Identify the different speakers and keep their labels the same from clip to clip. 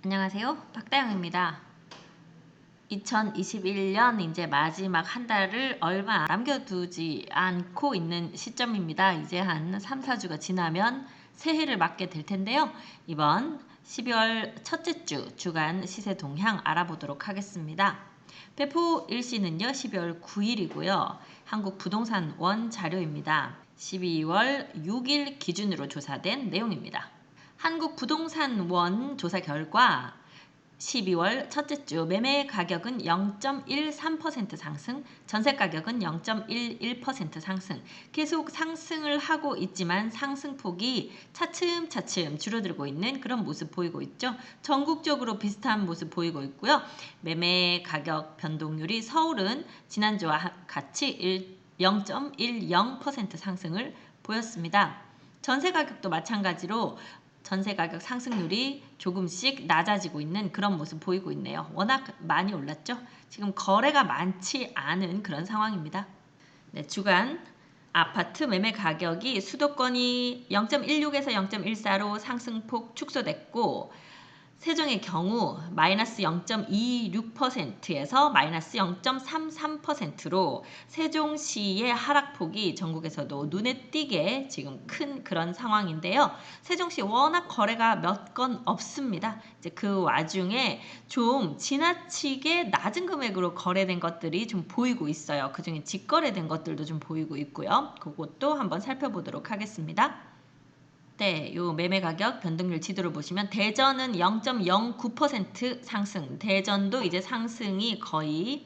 Speaker 1: 안녕하세요. 박다영입니다. 2021년 이제 마지막 한 달을 얼마 남겨두지 않고 있는 시점입니다. 이제 한 3, 4주가 지나면 새해를 맞게 될 텐데요. 이번 12월 첫째 주 주간 시세 동향 알아보도록 하겠습니다. 배포 일시는요 12월 9일이고요. 한국부동산원 자료입니다. 12월 6일 기준으로 조사된 내용입니다. 한국부동산원 조사 결과 12월 첫째 주 매매 가격은 0.13% 상승, 전세 가격은 0.11% 상승. 계속 상승을 하고 있지만 상승폭이 차츰차츰 줄어들고 있는 그런 모습 보이고 있죠. 전국적으로 비슷한 모습 보이고 있고요. 매매 가격 변동률이 서울은 지난주와 같이 0.10% 상승을 보였습니다. 전세 가격도 마찬가지로 전세 가격 상승률이 조금씩 낮아지고 있는 그런 모습 보이고 있네요. 워낙 많이 올랐죠. 지금 거래가 많지 않은 그런 상황입니다. 네, 주간 아파트 매매 가격이 수도권이 0.16에서 0.14로 상승폭 축소됐고 세종의 경우 마이너스 0.26%에서 마이너스 0.33%로 세종시의 하락폭이 전국에서도 눈에 띄게 지금 큰 그런 상황인데요. 세종시 워낙 거래가 몇 건 없습니다. 이제 그 와중에 좀 지나치게 낮은 금액으로 거래된 것들이 좀 보이고 있어요. 그중에 직거래된 것들도 좀 보이고 있고요. 그것도 한번 살펴보도록 하겠습니다. 네, 요 매매 가격 변동률 지도를 보시면 대전은 0.09% 상승, 대전도 이제 상승이 거의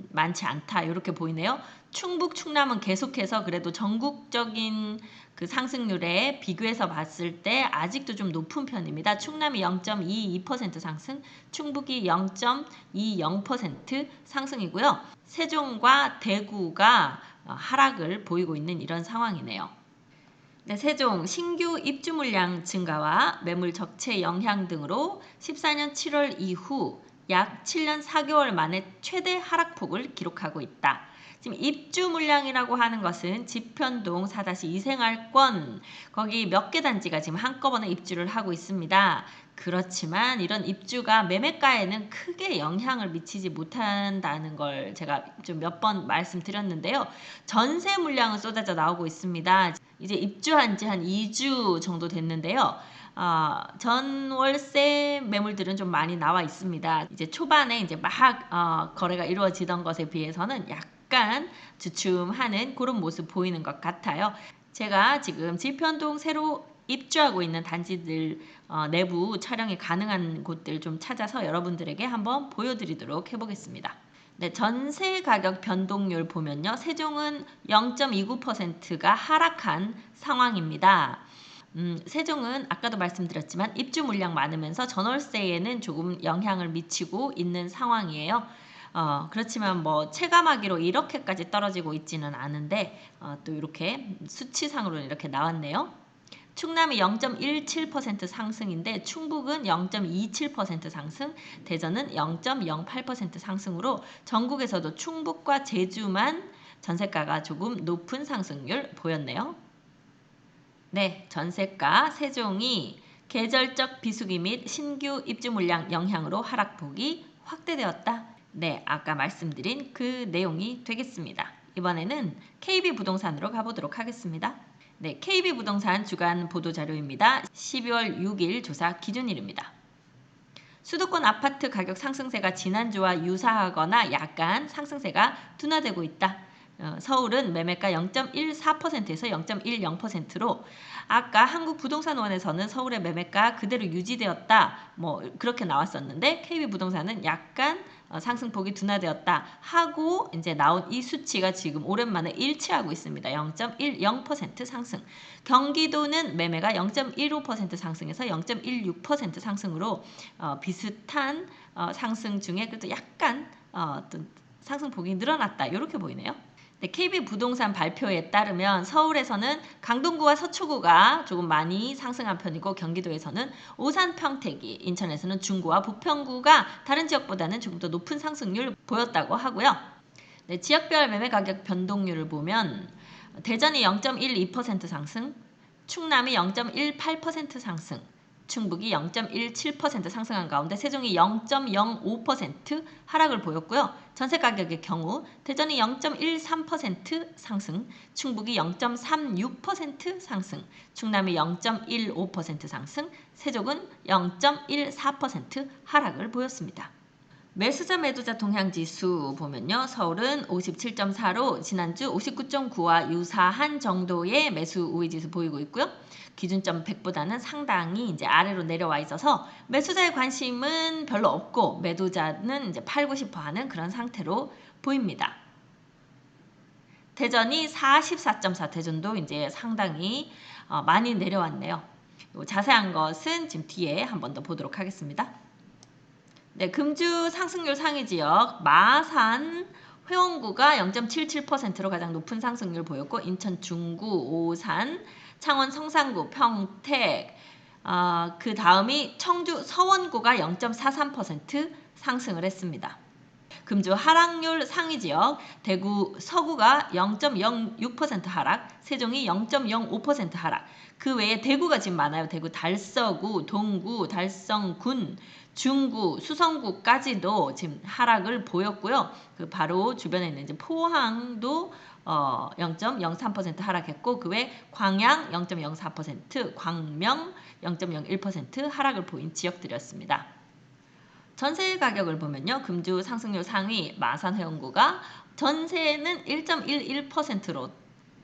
Speaker 1: 많지 않다 이렇게 보이네요. 충북, 충남은 계속해서 그래도 전국적인 그 상승률에 비교해서 봤을 때 아직도 좀 높은 편입니다. 충남이 0.22% 상승, 충북이 0.20% 상승이고요. 세종과 대구가 하락을 보이고 있는 이런 상황이네요. 네, 세종 신규 입주 물량 증가와 매물 적체 영향 등으로 14년 7월 이후 약 7년 4개월 만에 최대 하락폭을 기록하고 있다. 지금 입주 물량이라고 하는 것은 지편동 4-2 생활권 거기 몇 개 단지가 지금 한꺼번에 입주를 하고 있습니다. 그렇지만 이런 입주가 매매가에는 크게 영향을 미치지 못한다는 걸 제가 좀 몇 번 말씀드렸는데요. 전세 물량은 쏟아져 나오고 있습니다. 이제 입주한 지 한 2주 정도 됐는데요. 전월세 매물들은 좀 많이 나와 있습니다. 이제 초반에 이제 막 거래가 이루어지던 것에 비해서는 약간 주춤하는 그런 모습 보이는 것 같아요. 제가 지금 지편동 새로 입주하고 있는 단지들 내부 촬영이 가능한 곳들 좀 찾아서 여러분들에게 한번 보여드리도록 해보겠습니다. 네, 전세 가격 변동률 보면요. 세종은 0.29%가 하락한 상황입니다. 세종은 아까도 말씀드렸지만 입주 물량 많으면서 전월세에는 조금 영향을 미치고 있는 상황이에요. 그렇지만 뭐 체감하기로 이렇게까지 떨어지고 있지는 않은데 또 이렇게 수치상으로는 이렇게 나왔네요. 충남이 0.17% 상승인데 충북은 0.27% 상승, 대전은 0.08% 상승으로 전국에서도 충북과 제주만 전세가가 조금 높은 상승률 보였네요. 네, 전세가 세종이 계절적 비수기 및 신규 입주 물량 영향으로 하락폭이 확대되었다. 네, 아까 말씀드린 그 내용이 되겠습니다. 이번에는 KB부동산으로 가보도록 하겠습니다. 네, KB부동산 주간 보도자료입니다. 12월 6일 조사 기준일입니다. 수도권 아파트 가격 상승세가 지난주와 유사하거나 약간 상승세가 둔화되고 있다. 서울은 매매가 0.14%에서 0.10%로 아까 한국부동산원에서는 서울의 매매가 그대로 유지되었다. 뭐 그렇게 나왔었는데 KB부동산은 약간 상승폭이 둔화되었다 하고 이제 나온 이 수치가 지금 오랜만에 일치하고 있습니다. 0.10% 상승. 경기도는 매매가 0.15% 상승해서 0.16% 상승으로 비슷한 상승 중에 그래도 약간 어떤 상승폭이 늘어났다. 이렇게 보이네요. 네, KB부동산 발표에 따르면 서울에서는 강동구와 서초구가 조금 많이 상승한 편이고 경기도에서는 오산, 평택이, 인천에서는 중구와 부평구가 다른 지역보다는 조금 더 높은 상승률 보였다고 하고요. 네, 지역별 매매 가격 변동률을 보면 대전이 0.12% 상승, 충남이 0.18% 상승, 충북이 0.17% 상승한 가운데 세종이 0.05% 하락을 보였고요. 전세 가격의 경우 대전이 0.13% 상승, 충북이 0.36% 상승, 충남이 0.15% 상승, 세종은 0.14% 하락을 보였습니다. 매수자 매도자 동향지수 보면요. 서울은 57.4로 지난주 59.9와 유사한 정도의 매수 우위지수 보이고 있고요. 기준점 100보다는 상당히 이제 아래로 내려와 있어서 매수자의 관심은 별로 없고 매도자는 이제 팔고 싶어 하는 그런 상태로 보입니다. 대전이 44.4, 대전도 이제 상당히 많이 내려왔네요. 자세한 것은 지금 뒤에 한 번 더 보도록 하겠습니다. 네, 금주 상승률 상위 지역 마산 회원구가 0.77%로 가장 높은 상승률 보였고 인천 중구, 오산, 창원 성산구, 평택 그 다음이 청주 서원구가 0.43% 상승을 했습니다. 금주 하락률 상위 지역 대구 서구가 0.06% 하락, 세종이 0.05% 하락. 그 외에 대구가 지금 많아요. 대구 달서구, 동구, 달성군, 중구, 수성구까지도 지금 하락을 보였고요. 그 바로 주변에 있는 이제 포항도 0.03% 하락했고 그 외 광양 0.04%, 광명 0.01% 하락을 보인 지역들이었습니다. 전세 가격을 보면요. 금주 상승률 상위 마산 회원구가 전세는 1.11%로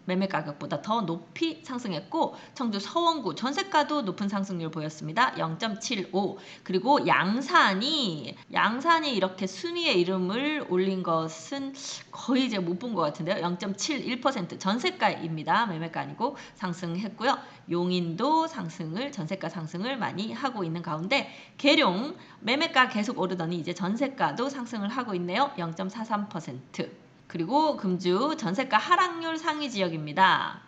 Speaker 1: 매매 가격보다 더 높이 상승했고 청주 서원구 전세가도 높은 상승률 보였습니다. 0.75. 그리고 양산이 이렇게 순위의 이름을 올린 것은 거의 이제 못 본 것 같은데요. 0.71% 전세가입니다. 매매가 아니고 상승했고요. 용인도 전세가 상승을 많이 하고 있는 가운데 계룡 매매가 계속 오르더니 이제 전세가도 상승을 하고 있네요. 0.43%. 그리고 금주 전세가 하락률 상위 지역입니다.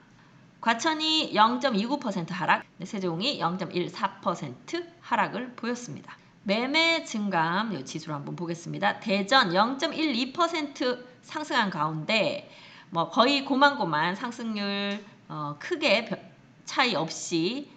Speaker 1: 과천이 0.29% 하락, 세종이 0.14% 하락을 보였습니다. 매매 증감 지수로 한번 보겠습니다. 대전 0.12% 상승한 가운데 거의 고만고만 상승률 크게 차이 없이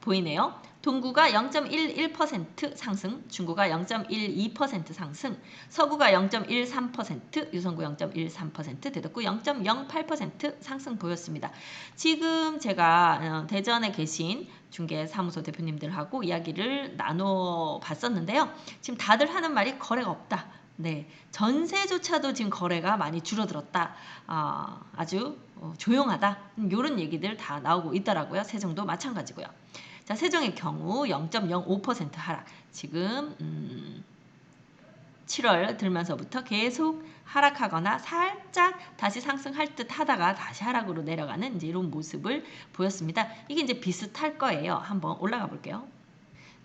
Speaker 1: 보이네요. 동구가 0.11% 상승, 중구가 0.12% 상승, 서구가 0.13%, 유성구 0.13%, 대덕구 0.08% 상승 보였습니다. 지금 제가 대전에 계신 중개사무소 대표님들하고 이야기를 나눠봤었는데요. 지금 다들 하는 말이 거래가 없다. 네, 전세조차도 지금 거래가 많이 줄어들었다. 아주 조용하다. 이런 얘기들 다 나오고 있더라고요. 세종도 마찬가지고요. 자, 세종의 경우 0.05% 하락. 지금 7월 들면서부터 계속 하락하거나 살짝 다시 상승할 듯 하다가 다시 하락으로 내려가는 이제 이런 모습을 보였습니다. 이게 이제 비슷할 거예요. 한번 올라가 볼게요.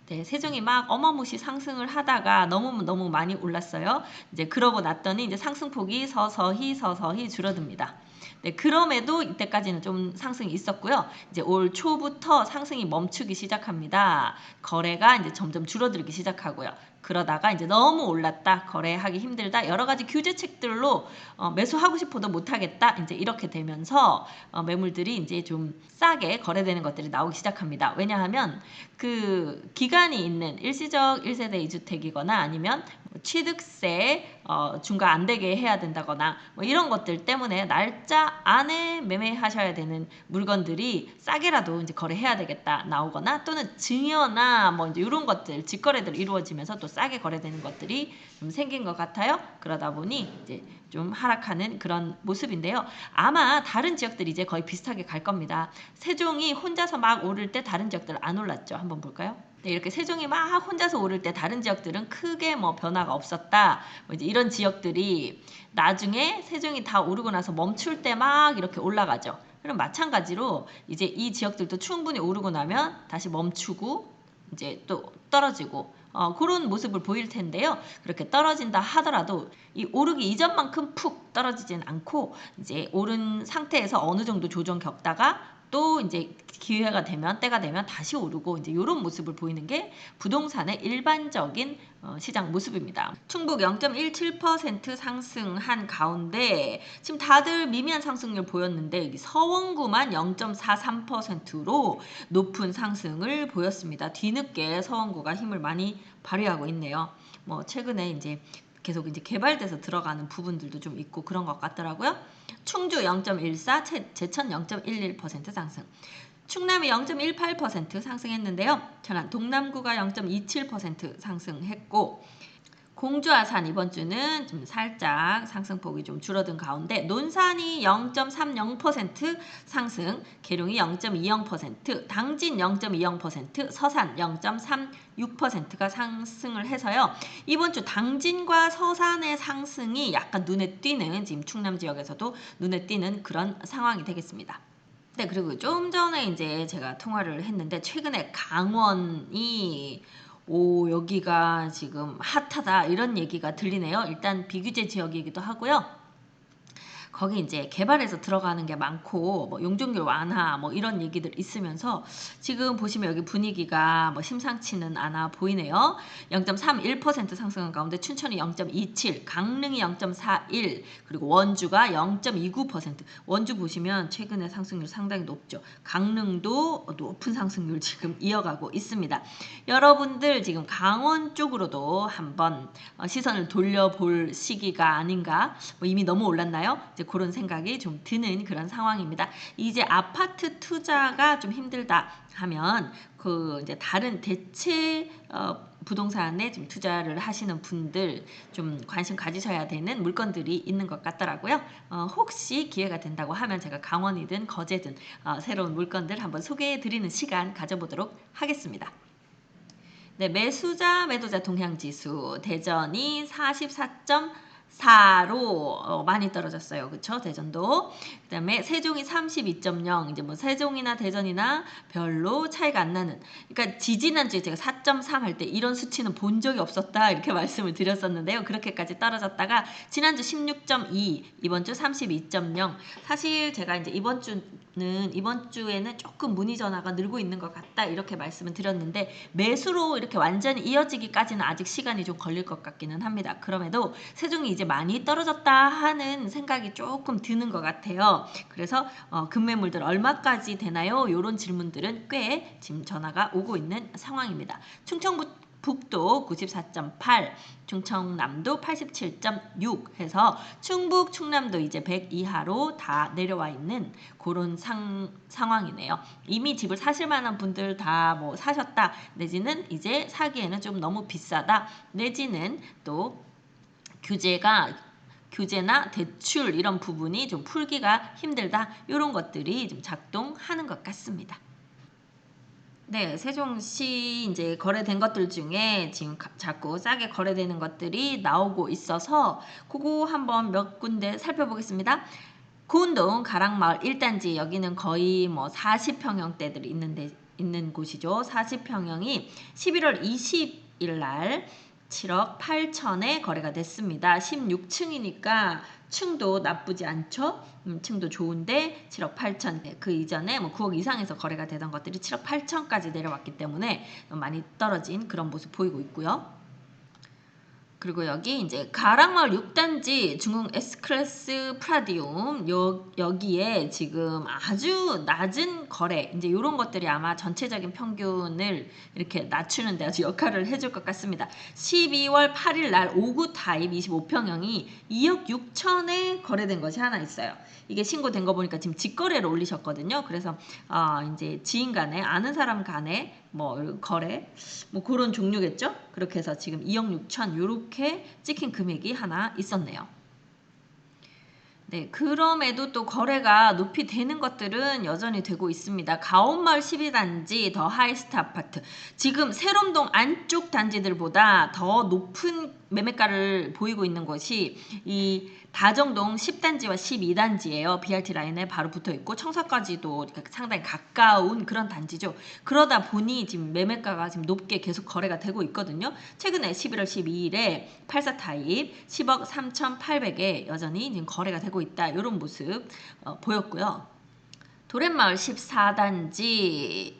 Speaker 1: 네, 세종이 막 어마무시 상승을 하다가 너무 많이 올랐어요. 이제 그러고 났더니 이제 상승폭이 서서히 줄어듭니다. 네, 그럼에도 이때까지는 좀 상승이 있었고요. 이제 올 초부터 상승이 멈추기 시작합니다. 거래가 이제 점점 줄어들기 시작하고요. 그러다가 이제 너무 올랐다, 거래하기 힘들다, 여러 가지 규제책들로 매수하고 싶어도 못하겠다, 이제 이렇게 되면서 매물들이 이제 좀 싸게 거래되는 것들이 나오기 시작합니다. 왜냐하면 그 기간이 있는 일시적 1세대 2주택이거나 아니면 취득세 중과 안 되게 해야 된다거나 이런 것들 때문에 날짜 안에 매매하셔야 되는 물건들이 싸게라도 이제 거래해야 되겠다 나오거나 또는 증여나 이제 이런 것들 직거래들 이루어지면서 또 싸게 거래되는 것들이 좀 생긴 것 같아요. 그러다 보니 이제 좀 하락하는 그런 모습인데요. 아마 다른 지역들이 이제 거의 비슷하게 갈 겁니다. 세종이 혼자서 막 오를 때 다른 지역들 안 올랐죠. 한번 볼까요? 네, 이렇게 세종이 막 혼자서 오를 때 다른 지역들은 크게 변화가 없었다. 이제 이런 지역들이 나중에 세종이 다 오르고 나서 멈출 때 막 이렇게 올라가죠. 그럼 마찬가지로 이제 이 지역들도 충분히 오르고 나면 다시 멈추고 이제 또 떨어지고 그런 모습을 보일 텐데요. 그렇게 떨어진다 하더라도 이 오르기 이전만큼 푹 떨어지진 않고 이제 오른 상태에서 어느 정도 조정 겪다가 또 이제 기회가 되면 때가 되면 다시 오르고 이제 이런 모습을 보이는 게 부동산의 일반적인 시장 모습입니다. 충북 0.17% 상승한 가운데 지금 다들 미미한 상승률 보였는데 서원구만 0.43%로 높은 상승을 보였습니다. 뒤늦게 서원구가 힘을 많이 발휘하고 있네요. 뭐 최근에 이제 계속 이제 개발돼서 들어가는 부분들도 좀 있고 그런 것 같더라고요. 충주 0.14, 제천 0.11% 상승. 충남이 0.18% 상승했는데요. 전남 동남구가 0.27% 상승했고 공주 아산 이번 주는 좀 살짝 상승폭이 좀 줄어든 가운데 논산이 0.30% 상승, 계룡이 0.20%, 당진 0.20%, 서산 0.36%가 상승을 해서요. 이번 주 당진과 서산의 상승이 약간 눈에 띄는 지금 충남 지역에서도 눈에 띄는 그런 상황이 되겠습니다. 네, 그리고 좀 전에 이제 제가 통화를 했는데 최근에 강원이 여기가 지금 핫하다 이런 얘기가 들리네요. 일단 비규제 지역이기도 하고요. 거기 이제 개발해서 들어가는 게 많고 뭐 용적률 완화 뭐 이런 얘기들 있으면서 지금 보시면 여기 분위기가 뭐 심상치는 않아 보이네요. 0.31% 상승한 가운데 춘천이 0.27, 강릉이 0.41, 그리고 원주가 0.29%. 원주 보시면 최근에 상승률 상당히 높죠. 강릉도 높은 상승률 지금 이어가고 있습니다. 여러분들 지금 강원 쪽으로도 한번 시선을 돌려볼 시기가 아닌가. 뭐 이미 너무 올랐나요? 이제 그런 생각이 좀 드는 그런 상황입니다. 이제 아파트 투자가 좀 힘들다 하면 그 이제 다른 대체 부동산에 좀 투자를 하시는 분들 좀 관심 가지셔야 되는 물건들이 있는 것 같더라고요. 혹시 기회가 된다고 하면 제가 강원이든 거제든 새로운 물건들 한번 소개해 드리는 시간 가져보도록 하겠습니다. 네, 매수자 매도자 동향지수 대전이 44.4로 많이 떨어졌어요. 그쵸? 대전도. 그다음에 세종이 32.0. 이제 뭐 세종이나 대전이나 별로 차이가 안 나는. 그러니까 지지난주에 제가 4.3 할 때 이런 수치는 본 적이 없었다 이렇게 말씀을 드렸었는데요. 그렇게까지 떨어졌다가 지난주 16.2, 이번 주 32.0. 사실 제가 이제 이번 주에는 조금 문의 전화가 늘고 있는 것 같다 이렇게 말씀을 드렸는데 매수로 이렇게 완전히 이어지기까지는 아직 시간이 좀 걸릴 것 같기는 합니다. 그럼에도 세종이 이제 많이 떨어졌다 하는 생각이 조금 드는 것 같아요. 그래서 급매물들 얼마까지 되나요? 이런 질문들은 꽤 지금 전화가 오고 있는 상황입니다. 충청북도 94.8, 충청남도 87.6 해서 충북, 충남도 이제 100 이하로 다 내려와 있는 그런 상황이네요. 이미 집을 사실 만한 분들 다 뭐 사셨다 내지는 이제 사기에는 좀 너무 비싸다 내지는 또 규제나 대출 이런 부분이 좀 풀기가 힘들다 이런 것들이 좀 작동하는 것 같습니다. 네, 세종시 이제 거래된 것들 중에 지금 자꾸 싸게 거래되는 것들이 나오고 있어서 그거 한번 몇 군데 살펴보겠습니다. 고운동 가락마을 1단지 여기는 거의 뭐 40평형대들이 있는 곳이죠. 40평형이 11월 20일 날 7억 8천에 거래가 됐습니다. 16층이니까 층도 나쁘지 않죠. 층도 좋은데 7억 8천. 그 이전에 뭐 9억 이상에서 거래가 되던 것들이 7억 8천까지 내려왔기 때문에 많이 떨어진 그런 모습 보이고 있고요. 그리고 여기 이제 가락마을 6단지 중흥 S클래스 프라디움 여기에 지금 아주 낮은 거래 이제 이런 것들이 아마 전체적인 평균을 이렇게 낮추는 데 아주 역할을 해줄 것 같습니다. 12월 8일 날 5구 타입 25평형이 2억 6천에 거래된 것이 하나 있어요. 이게 신고된 거 보니까 지금 직거래로 올리셨거든요. 그래서 이제 지인 간에 아는 사람 간에 뭐 거래 뭐 그런 종류겠죠. 그렇게 해서 지금 2억 6천 요렇게 찍힌 금액이 하나 있었네요. 네, 그럼에도 또 거래가 높이 되는 것들은 여전히 되고 있습니다. 가온마을 12단지 더 하이스트 아파트. 지금 세롬동 안쪽 단지들보다 더 높은 매매가를 보이고 있는 것이 이 다정동 10단지와 12단지예요. BRT 라인에 바로 붙어 있고 청사까지도 상당히 가까운 그런 단지죠. 그러다 보니 지금 매매가가 지금 높게 계속 거래가 되고 있거든요. 최근에 11월 12일에 84 타입 10억 3,800에 여전히 지금 거래가 되고 있다. 이런 모습 보였고요. 도렛마을 14단지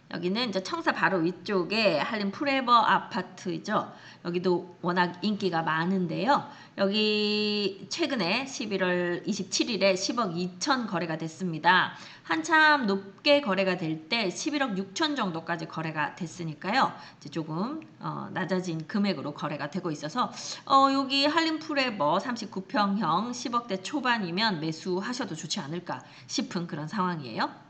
Speaker 1: 여기는 이제 청사 바로 위쪽에 한림 프레버 아파트죠. 여기도 워낙 인기가 많은데요. 여기 최근에 11월 27일에 10억 2천 거래가 됐습니다. 한참 높게 거래가 될 때 11억 6천 정도까지 거래가 됐으니까요. 이제 조금 낮아진 금액으로 거래가 되고 있어서 여기 한림 프레버 39평형 10억대 초반이면 매수하셔도 좋지 않을까 싶은 그런 상황이에요.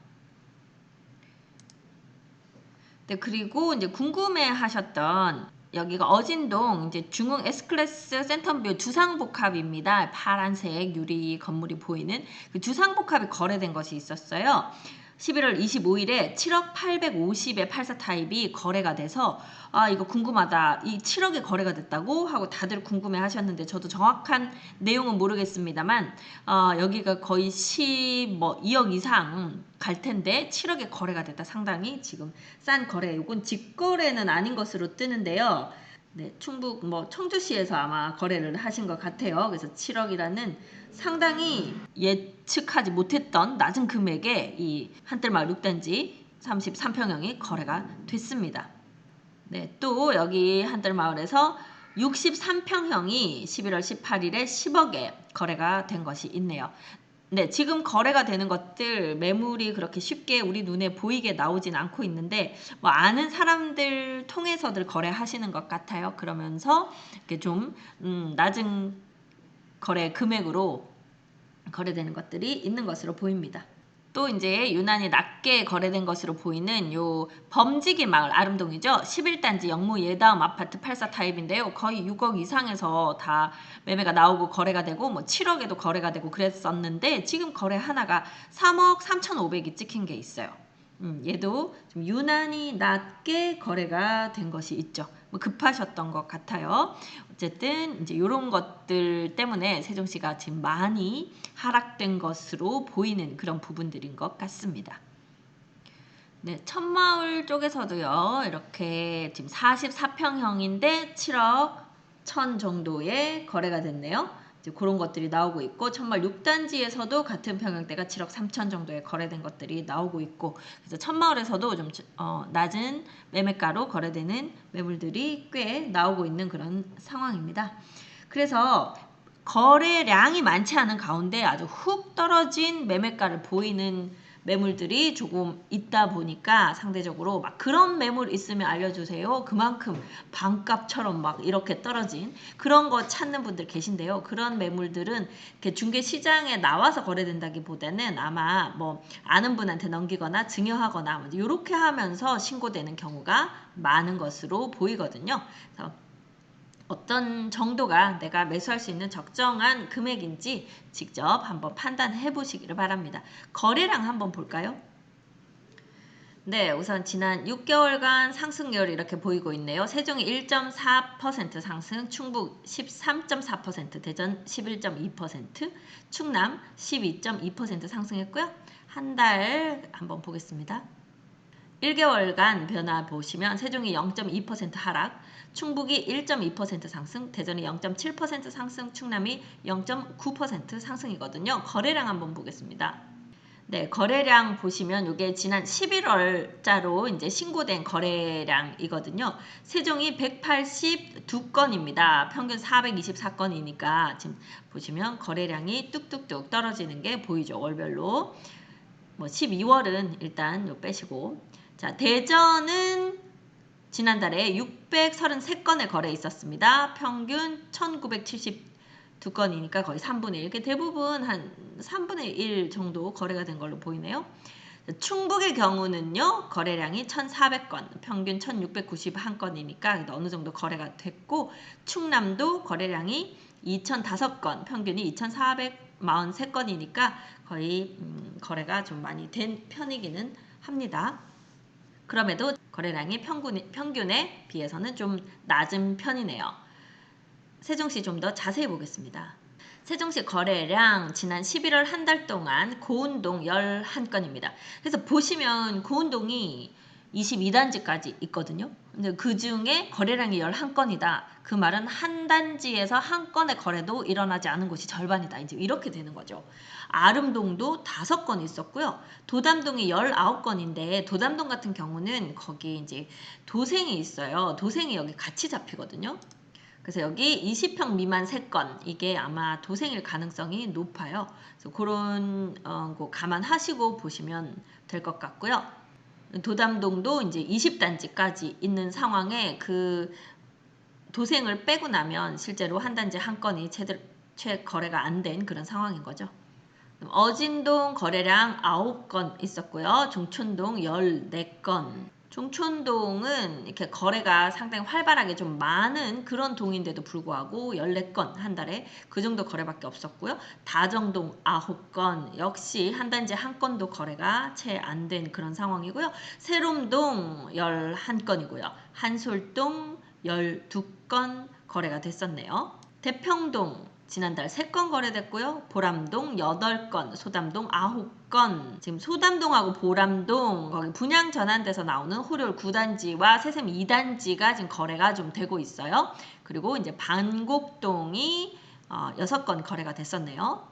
Speaker 1: 네, 그리고 이제 궁금해하셨던 여기가 어진동 이제 중흥 S클래스 센텀뷰 주상복합입니다. 파란색 유리 건물이 보이는 그 주상복합이 거래된 것이 있었어요. 11월 25일에 7억 850의 84 타입이 거래가 돼서 이거 궁금하다. 이 7억에 거래가 됐다고 하고 다들 궁금해 하셨는데 저도 정확한 내용은 모르겠습니다만 여기가 거의 2억 이상 갈 텐데 7억에 거래가 됐다. 상당히 지금 싼 거래. 이건 직거래는 아닌 것으로 뜨는데요. 네, 충북 청주시에서 아마 거래를 하신 것 같아요. 그래서 7억이라는 상당히 예측하지 못했던 낮은 금액에 이 한뜰마을 6단지 33평형이 거래가 됐습니다. 네, 또 여기 한뜰마을에서 63평형이 11월 18일에 10억에 거래가 된 것이 있네요. 네, 지금 거래가 되는 것들 매물이 그렇게 쉽게 우리 눈에 보이게 나오진 않고 있는데 아는 사람들 통해서들 거래하시는 것 같아요. 그러면서 이렇게 좀 낮은 거래 금액으로 거래되는 것들이 있는 것으로 보입니다. 또 이제 유난히 낮게 거래된 것으로 보이는 요 범지기 마을 아름동이죠. 11단지 영무 예다음 아파트 84 타입인데요. 거의 6억 이상에서 다 매매가 나오고 거래가 되고 7억에도 거래가 되고 그랬었는데 지금 거래 하나가 3억 3,500이 찍힌 게 있어요. 얘도 좀 유난히 낮게 거래가 된 것이 있죠. 급하셨던 것 같아요. 어쨌든 이제 이런 것들 때문에 세종시가 지금 많이 하락된 것으로 보이는 그런 부분들인 것 같습니다. 네, 천마을 쪽에서도요. 이렇게 지금 44평형인데 7억 1천 정도의 거래가 됐네요. 이제 그런 것들이 나오고 있고 천마을 6단지에서도 같은 평형대가 7억 3천 정도에 거래된 것들이 나오고 있고 그래서 천마을에서도 좀 낮은 매매가로 거래되는 매물들이 꽤 나오고 있는 그런 상황입니다. 그래서 거래량이 많지 않은 가운데 아주 훅 떨어진 매매가를 보이는 매물들이 조금 있다 보니까 상대적으로 그런 매물 있으면 알려주세요. 그만큼 반값처럼 이렇게 떨어진 그런 거 찾는 분들 계신데요. 그런 매물들은 이렇게 중개 시장에 나와서 거래된다기보다는 아마 아는 분한테 넘기거나 증여하거나 이렇게 하면서 신고되는 경우가 많은 것으로 보이거든요. 그래서 어떤 정도가 내가 매수할 수 있는 적정한 금액인지 직접 한번 판단해 보시기를 바랍니다. 거래량 한번 볼까요? 네, 우선 지난 6개월간 상승률 이렇게 보이고 있네요. 세종이 1.4% 상승, 충북 13.4%, 대전 11.2%, 충남 12.2% 상승했고요. 한 달 한번 보겠습니다. 1개월간 변화 보시면 세종이 0.2% 하락, 충북이 1.2% 상승, 대전이 0.7% 상승, 충남이 0.9% 상승이거든요. 거래량 한번 보겠습니다. 네, 거래량 보시면 이게 지난 11월자로 이제 신고된 거래량이거든요. 세종이 182건입니다. 평균 424건이니까 지금 보시면 거래량이 뚝뚝뚝 떨어지는 게 보이죠. 월별로. 12월은 일단 요 빼시고. 자, 대전은 지난달에 633건의 거래 있었습니다. 평균 1972건이니까 거의 3분의 1. 이렇게 대부분 한 3분의 1 정도 거래가 된 걸로 보이네요. 충북의 경우는요. 거래량이 1,400건, 평균 1,691건이니까 어느 정도 거래가 됐고 충남도 거래량이 2,005건, 평균이 2,443건이니까 거의 거래가 좀 많이 된 편이기는 합니다. 그럼에도 거래량이 평균에 비해서는 좀 낮은 편이네요. 세종시 좀 더 자세히 보겠습니다. 세종시 거래량 지난 11월 한 달 동안 고운동 11건입니다. 그래서 보시면 고운동이 22단지까지 있거든요. 근데 그 중에 거래량이 11건이다. 그 말은 한 단지에서 한 건의 거래도 일어나지 않은 곳이 절반이다. 이제 이렇게 되는 거죠. 아름동도 5건 있었고요. 도담동이 19건인데 도담동 같은 경우는 거기 이제 도생이 있어요. 도생이 여기 같이 잡히거든요. 그래서 여기 20평 미만 3건 이게 아마 도생일 가능성이 높아요. 그래서 그런 거 감안하시고 보시면 될 것 같고요. 도담동도 이제 20단지까지 있는 상황에 그 도생을 빼고 나면 실제로 한 단지 한 건이 채 거래가 안 된 그런 상황인 거죠. 어진동 거래량 9건 있었고요. 종촌동 14건. 종촌동은 이렇게 거래가 상당히 활발하게 좀 많은 그런 동인데도 불구하고 14건 한 달에 그 정도 거래밖에 없었고요. 다정동 9건 역시 한 단지 한 건도 거래가 채 안 된 그런 상황이고요. 세롬동 11건이고요. 한솔동 12건 거래가 됐었네요. 대평동 지난달 3건 거래됐고요. 보람동 8건, 소담동 9건. 지금 소담동하고 보람동 거기 분양 전환돼서 나오는 호롤 9단지와 새샘 2단지가 지금 거래가 좀 되고 있어요. 그리고 이제 반곡동이 6건 거래가 됐었네요.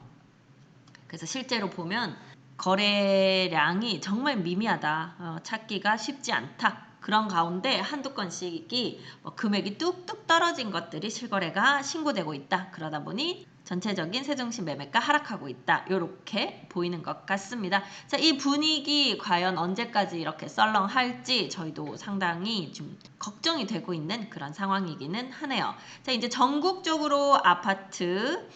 Speaker 1: 그래서 실제로 보면 거래량이 정말 미미하다. 찾기가 쉽지 않다. 그런 가운데 한두 건씩이 금액이 뚝뚝 떨어진 것들이 실거래가 신고되고 있다. 그러다 보니 전체적인 세종시 매매가 하락하고 있다. 이렇게 보이는 것 같습니다. 자, 이 분위기 과연 언제까지 이렇게 썰렁할지 저희도 상당히 좀 걱정이 되고 있는 그런 상황이기는 하네요. 자, 이제 전국적으로 아파트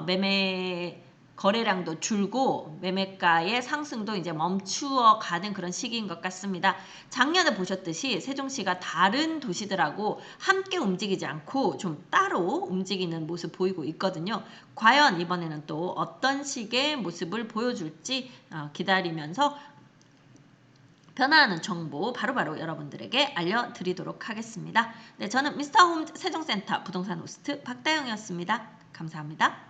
Speaker 1: 매매 거래량도 줄고 매매가의 상승도 이제 멈추어 가는 그런 시기인 것 같습니다. 작년에 보셨듯이 세종시가 다른 도시들하고 함께 움직이지 않고 좀 따로 움직이는 모습 보이고 있거든요. 과연 이번에는 또 어떤 식의 모습을 보여줄지 기다리면서 변화하는 정보 바로바로 여러분들에게 알려드리도록 하겠습니다. 네, 저는 미스터홈 세종센터 부동산 호스트 박다영이었습니다. 감사합니다.